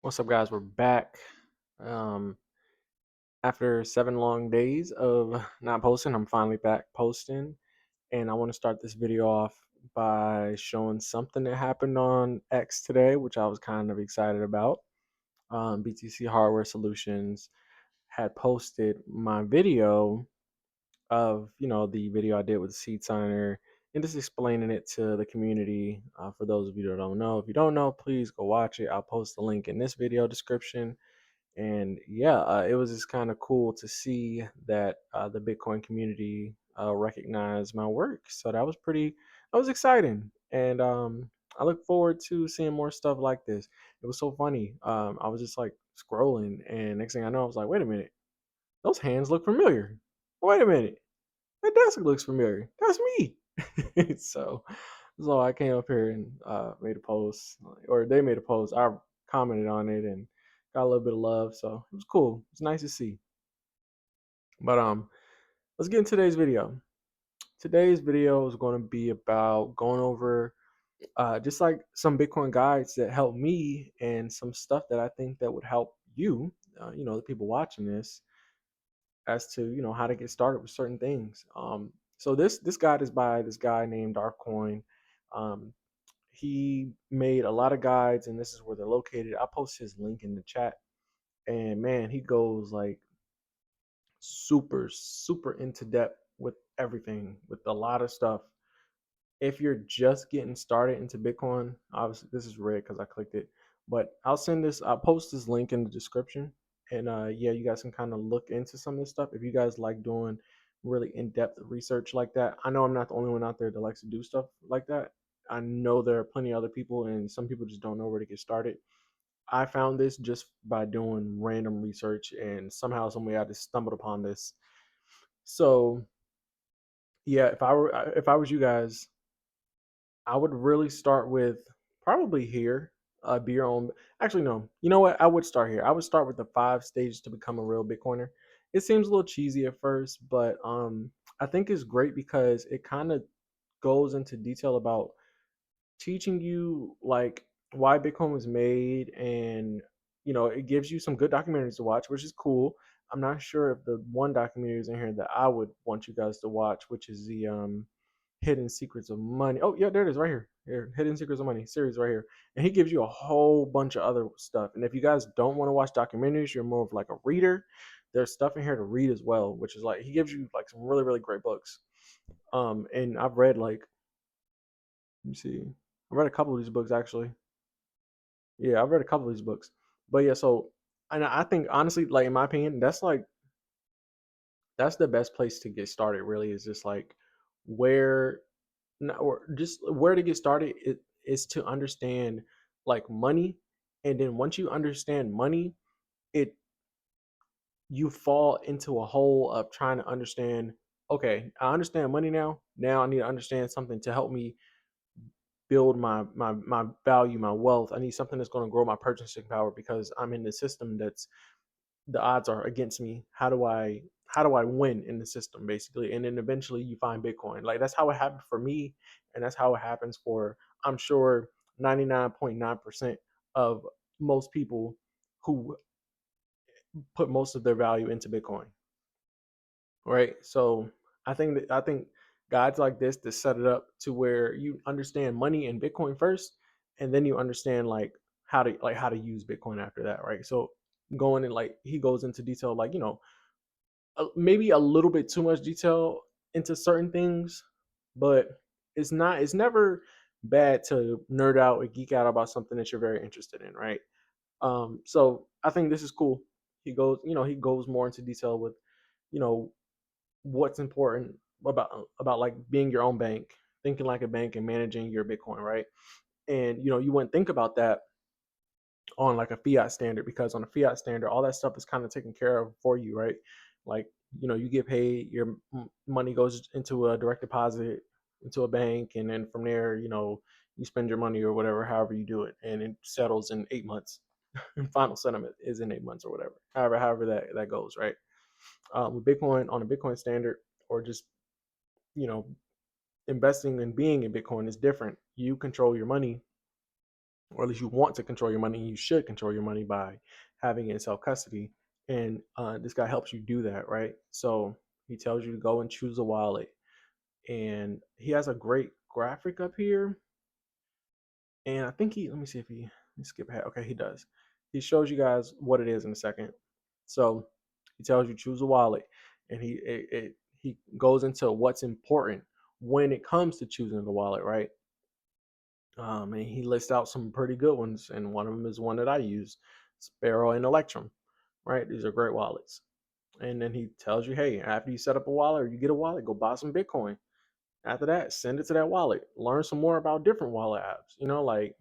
What's up, guys? We're back. Um, After 7 long days of not posting, I'm finally back posting, and I want to start this video off by showing something that happened on X today, which I was kind of excited about. BTC Hardware Solutions had posted my video of the video I did with the seed signer and just explaining it to the community. For those of you that don't know, if you don't know, please go watch it. I'll post the link in this video description. And yeah, it was just kind of cool to see that the Bitcoin community recognized my work. So that was exciting. And I look forward to seeing more stuff like this. It was so funny. I was just like scrolling, and next thing I know, I was like, wait a minute, those hands look familiar. Wait a minute, that desk looks familiar. That's me. so, so I came up here and made a post, or they made a post. I commented on it and got a little bit of love, so it was cool. It's nice to see. But let's get into today's video. Today's video is going to be about going over just like some Bitcoin guides that help me and some stuff that I think that would help you, the people watching this, as to how to get started with certain things. So this guide is by this guy named DarthCoin. Um, he made a lot of guides, and this is where they're located. I'll post his link in the chat. And man, he goes like super into depth with everything, with a lot of stuff. If you're just getting started into Bitcoin, obviously this is red because I clicked it, but I'll post this link in the description. And yeah, you guys can kind of look into some of this stuff if you guys like doing really in-depth research like that. I know I'm not the only one out there that likes to do stuff like that. I know there are plenty of other people, and some people just don't know where to get started. I found this just by doing random research, and somehow, some way, I just stumbled upon this. So yeah, if I was you guys, I would really start with probably here. Be your own. Actually, no. You know what? I would start here. I would start with the 5 stages to become a real Bitcoiner. It seems a little cheesy at first, but I think it's great because it kind of goes into detail about teaching you like why Bitcoin was made, and it gives you some good documentaries to watch, which is cool. I'm not sure if the one documentary is in here that I would want you guys to watch, which is the Hidden Secrets of Money. Oh yeah, there it is right here. Here, Hidden Secrets of Money series right here. And he gives you a whole bunch of other stuff. And if you guys don't want to watch documentaries, you're more of like a reader, there's stuff in here to read as well, which is like he gives you like some really great books. And I've read like, let me see. I read a couple of these books actually. Yeah, I've read a couple of these books. But yeah, so and I think honestly, like in my opinion, that's the best place to get started. Really, is just like where, or just where to get started. It is to understand like money, and then once you understand money, it you fall into a hole of trying to understand. Okay, I understand money now. Now I need to understand something to help me build my value, my wealth. I need something that's going to grow my purchasing power because I'm in the system that's the odds are against me. How do I win in the system basically? And then eventually you find Bitcoin. Like that's how it happened for me, and that's how it happens for I'm sure 99.9% of most people who put most of their value into Bitcoin. Right? So I think guides like this to set it up to where you understand money and Bitcoin first, and then you understand like how to use Bitcoin after that, right? So going in like he goes into detail like maybe a little bit too much detail into certain things, but it's never bad to nerd out or geek out about something that you're very interested in, right? So I think this is cool. He goes more into detail with you know what's important about like being your own bank, thinking like a bank and managing your Bitcoin, right? And you wouldn't think about that on like a fiat standard, because on a fiat standard all that stuff is kind of taken care of for you, right? Like you get paid, your money goes into a direct deposit into a bank, and then from there you spend your money or whatever, however you do it, and it settles in 8 months. Final settlement is in 8 months or whatever, however that goes, right? With Bitcoin, on a Bitcoin standard, or just you know investing and being in Bitcoin is different. You control your money, or at least you want to control your money. You should control your money by having it in self custody. And this guy helps you do that, right? So he tells you to go and choose a wallet, and he has a great graphic up here. And I think let me see if he, let me skip ahead. Okay, he does. He shows you guys what it is in a second. So he tells you choose a wallet, and he goes into what's important when it comes to choosing the wallet, right? And he lists out some pretty good ones, and one of them is one that I use, Sparrow and Electrum, right? These are great wallets. And then he tells you, hey, after you set up a wallet or you get a wallet, go buy some Bitcoin. After that, send it to that wallet. Learn some more about different wallet apps. Like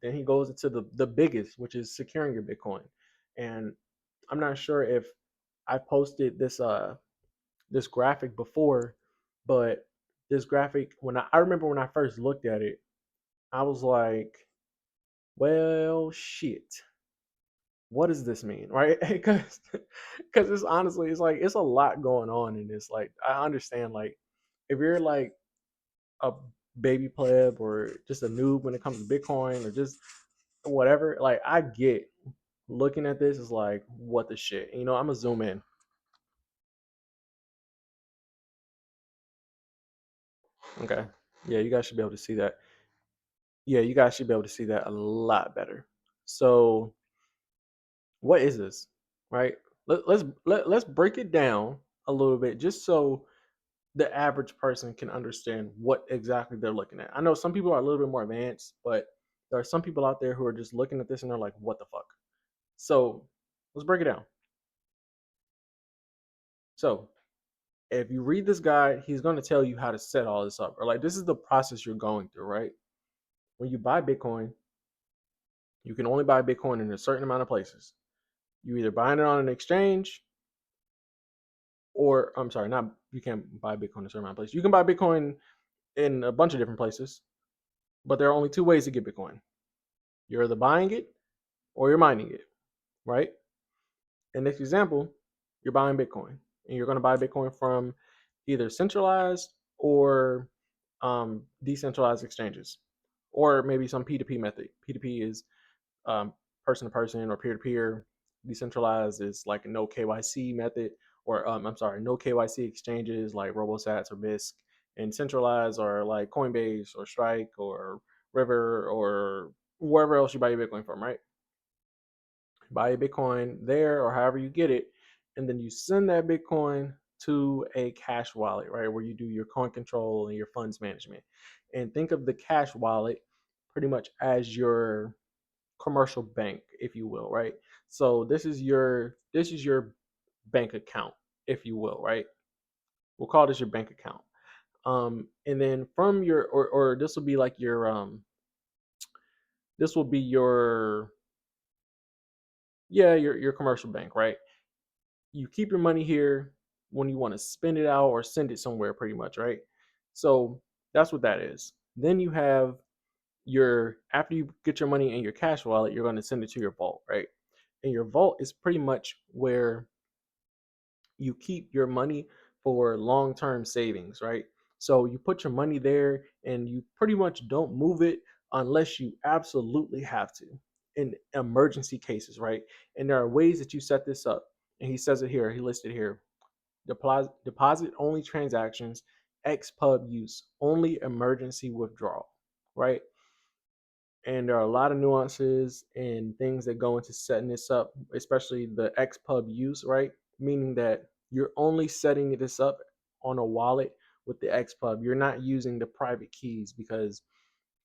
then he goes into the biggest, which is securing your Bitcoin. And I'm not sure if I posted this graphic before, but this graphic, I remember when I first looked at it, I was like, well, shit. What does this mean, right? Because it's honestly, it's like it's a lot going on in this. Like I understand, like if you're like a baby pleb or just a noob when it comes to Bitcoin or just whatever, like I get looking at this is like what the shit. I'm gonna zoom in. Okay, yeah, you guys should be able to see that. Yeah, you guys should be able to see that a lot better. So what is this, right? Let's break it down a little bit just so the average person can understand what exactly they're looking at. I know some people are a little bit more advanced, but there are some people out there who are just looking at this and they're like, what the fuck? So let's break it down. So if you read this guide, he's going to tell you how to set all this up, or like this is the process you're going through, right? When you buy Bitcoin, you can only buy Bitcoin in a certain amount of places. You either buying it on an exchange, or I'm sorry, not you can't buy Bitcoin in a certain amount of places. You can buy Bitcoin in a bunch of different places, but there are only two ways to get Bitcoin. You're either buying it or you're mining it, right? In this example, you're buying Bitcoin, and you're going to buy Bitcoin from either centralized or decentralized exchanges, or maybe some P2P method. P2P is person to person or peer to peer. Decentralized is like a no KYC method, or I'm sorry, no KYC exchanges like RoboSats or BISC, and centralized are like Coinbase or Strike or River or wherever else you buy your Bitcoin from, right? Buy a Bitcoin there or however you get it, and then you send that Bitcoin to a cash wallet, right, where you do your coin control and your funds management. And think of the cash wallet pretty much as your commercial bank, if you will, right? So this is your bank account, if you will, right? We'll call this your bank account. And then from your or this will be like your this will be your yeah your commercial bank, right? You keep your money here when you want to spend it out or send it somewhere pretty much, right? So that's what that is. Then you have your after you get your money in your cash wallet, you're going to send it to your vault, right? And your vault is pretty much where you keep your money for long-term savings, right? So you put your money there and you pretty much don't move it unless you absolutely have to in emergency cases, right? And there are ways that you set this up. And he says it here, he listed here. Deposit only transactions, XPub use, only emergency withdrawal, right? And there are a lot of nuances and things that go into setting this up, especially the XPub use, right? Meaning that you're only setting this up on a wallet with the XPub. You're not using the private keys, because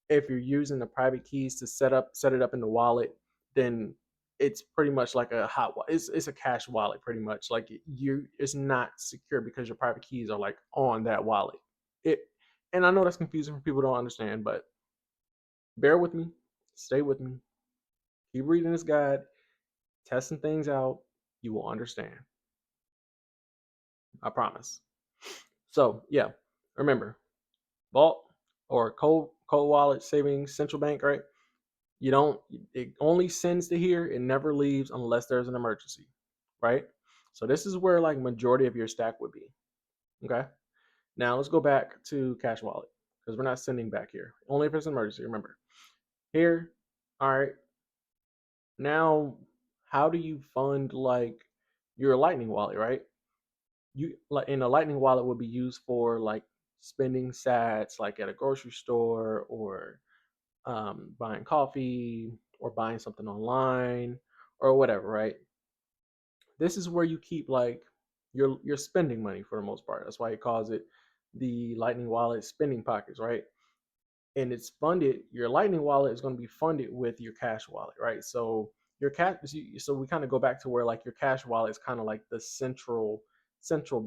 if you're using the private keys to set it up in the wallet, then it's pretty much like a it's a cash wallet pretty much. Like it's not secure because your private keys are like on that wallet. It and I know that's confusing for people who don't understand, but bear with me, stay with me, keep reading this guide, testing things out. You will understand. I promise. So yeah, remember, vault or cold wallet savings central bank, right? You don't. It only sends to here. It never leaves unless there's an emergency, right? So this is where like majority of your stack would be. Okay. Now let's go back to cash wallet because we're not sending back here. Only if it's an emergency. Remember here. All right. Now, how do you fund like your Lightning wallet, right? You like in a Lightning wallet would be used for like spending sats like at a grocery store or buying coffee or buying something online or whatever, right? This is where you keep like your spending money for the most part. That's why he calls it the Lightning wallet spending pockets, right? And it's funded. Your Lightning wallet is going to be funded with your cash wallet, right? So your cash. So we kind of go back to where like your cash wallet is kind of like the central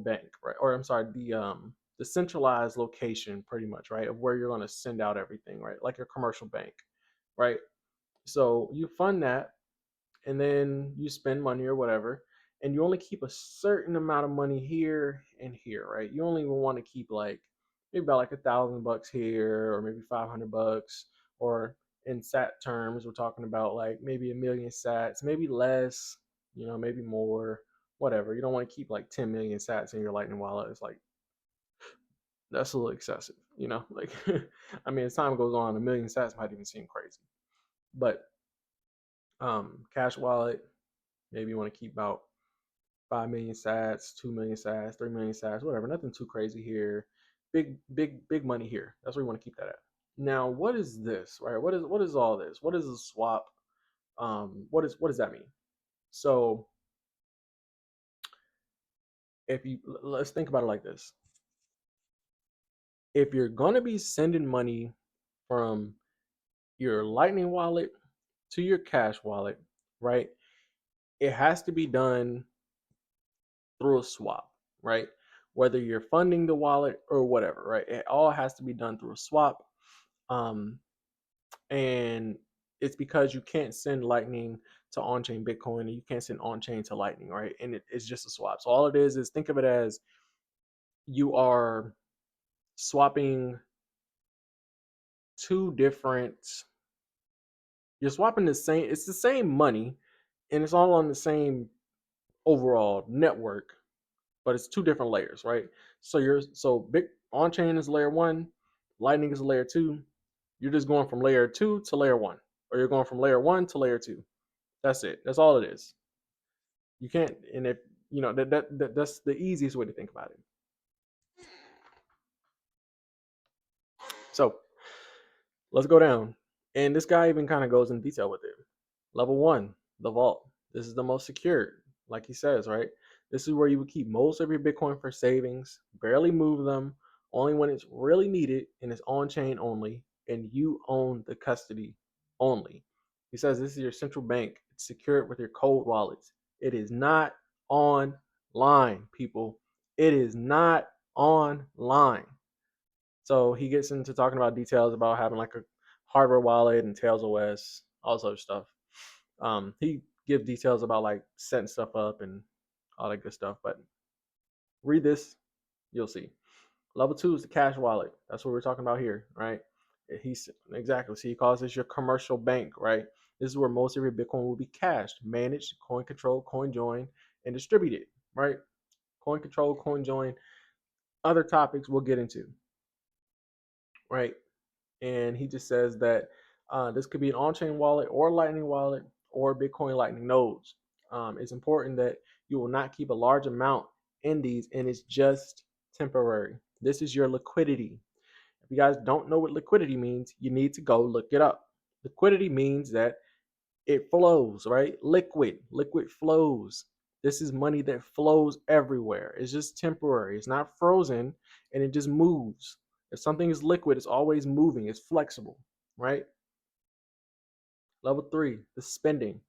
bank, right? Or I'm sorry, the centralized location, pretty much, right, of where you're going to send out everything, right? Like your commercial bank, right? So you fund that, and then you spend money or whatever, and you only keep a certain amount of money here and here, right? You only want to keep like maybe about like $1,000 here, or maybe $500, or in sat terms, we're talking about like maybe 1 million sats, maybe less, maybe more, whatever. You don't want to keep like 10 million sats in your Lightning wallet. It's like that's a little excessive, like I mean, as time goes on, 1 million sats might even seem crazy, but cash wallet, maybe you want to keep about 5 million sats, 2 million sats, 3 million sats, whatever. Nothing too crazy here. Big money here. That's where you want to keep that at. Now, what is this, right? What is all this? What is a swap? What does that mean? So if you let's think about it like this: if you're gonna be sending money from your Lightning wallet to your cash wallet, right? It has to be done through a swap, right? Whether you're funding the wallet or whatever, right? It all has to be done through a swap. Um, and it's because you can't send Lightning to on-chain Bitcoin, and you can't send on-chain to Lightning, right? And it's just a swap. So all it is think of it as you are swapping two different. You're swapping the same. It's the same money, and it's all on the same overall network, but it's two different layers, right? So big on chain is layer one, Lightning is layer two. You're just going from layer two to layer one, or you're going from layer one to layer two. That's it. That's all it is. You can't, and if that's the easiest way to think about it. So let's go down. And this guy even kind of goes in detail with it. Level one, the vault. This is the most secured, like he says, right? This is where you would keep most of your Bitcoin for savings, barely move them, only when it's really needed, and it's on chain only, and you own the custody only. He says this is your central bank. It's secured with your cold wallets. It is not online, people. It is not online. So he gets into talking about details about having like a hardware wallet and Tails OS, all this other stuff. He gives details about like setting stuff up and all that good stuff. But read this, you'll see. Level two is the cash wallet. That's what we're talking about here, right? He's exactly. So he calls this your commercial bank, right? This is where most of your Bitcoin will be cashed, managed, coin control, coin join, and distributed, right? Coin control, coin join, other topics we'll get into, right? And he just says that this could be an on-chain wallet or Lightning wallet or Bitcoin Lightning nodes. It's important that you will not keep a large amount in these, and it's just temporary. This is your liquidity. If you guys don't know what liquidity means, you need to go look it up. Liquidity means that it flows, right? Liquid flows. This is money that flows everywhere. It's just temporary. It's not frozen, and it just moves. If something is liquid, it's always moving. It's flexible, right? Level three, the spending.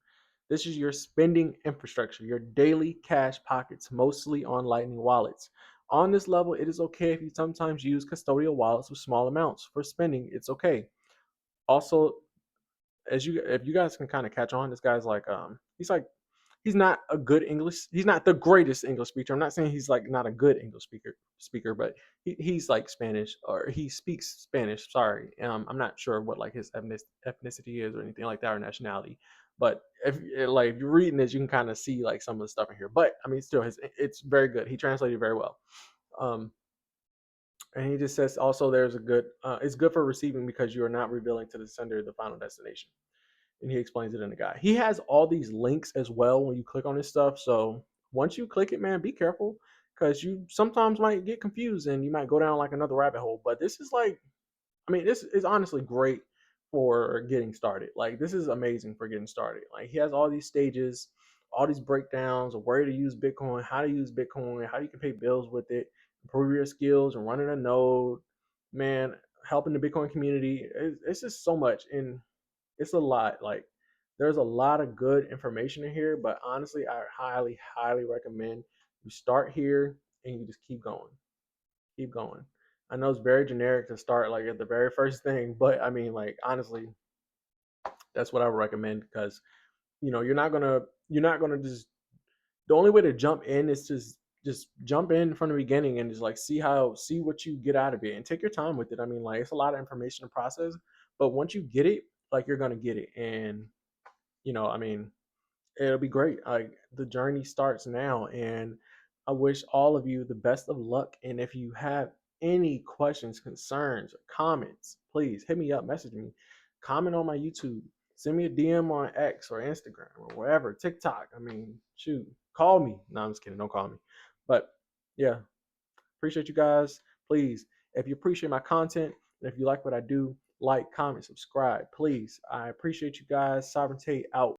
This is your spending infrastructure, your daily cash pockets, mostly on Lightning wallets. On this level, it is okay if you sometimes use custodial wallets with small amounts for spending. It's okay. Also, if you guys can kind of catch on, this guy's he's not a good English. He's not the greatest English speaker. I'm not saying he's like not a good English speaker, but he's like Spanish, or he speaks Spanish. Sorry, I'm not sure what like his ethnicity is or anything like that, or nationality. But if you're reading this, you can kind of see like some of the stuff in here. But I mean, still, it's very good. He translated very well. Um, and he just says also there's a good. It's good for receiving because you are not revealing to the sender the final destination. and he explains it in the guide. He has all these links as well when you click on this stuff. So once you click it, man, be careful because you sometimes might get confused and you might go down like another rabbit hole. But this is like, I mean, this is honestly great for getting started. Like, this is amazing for getting started. Like, he has all these stages, all these breakdowns of where to use Bitcoin, how you can pay bills with it, improve your skills, and running a node. Man, helping the Bitcoin community. It's just so much, and it's a lot. Like, there's a lot of good information in here, but honestly, I highly, highly recommend you start here and you just keep going, keep going. I know it's very generic to start like at the very first thing, but I mean, like honestly, that's what I would recommend because you're not gonna just the only way to jump in is just jump in from the beginning and just like see what you get out of it and take your time with it. I mean, like it's a lot of information to process, but once you get it, like you're gonna get it, and I mean, it'll be great. Like the journey starts now, and I wish all of you the best of luck. And if you have any questions, concerns, or comments, please hit me up, message me, comment on my YouTube, send me a DM on X or Instagram or wherever, TikTok. I mean, shoot, call me. No, I'm just kidding. Don't call me. But yeah, appreciate you guys. Please, if you appreciate my content and if you like what I do, like, comment, subscribe, please. I appreciate you guys. Sovereignty out.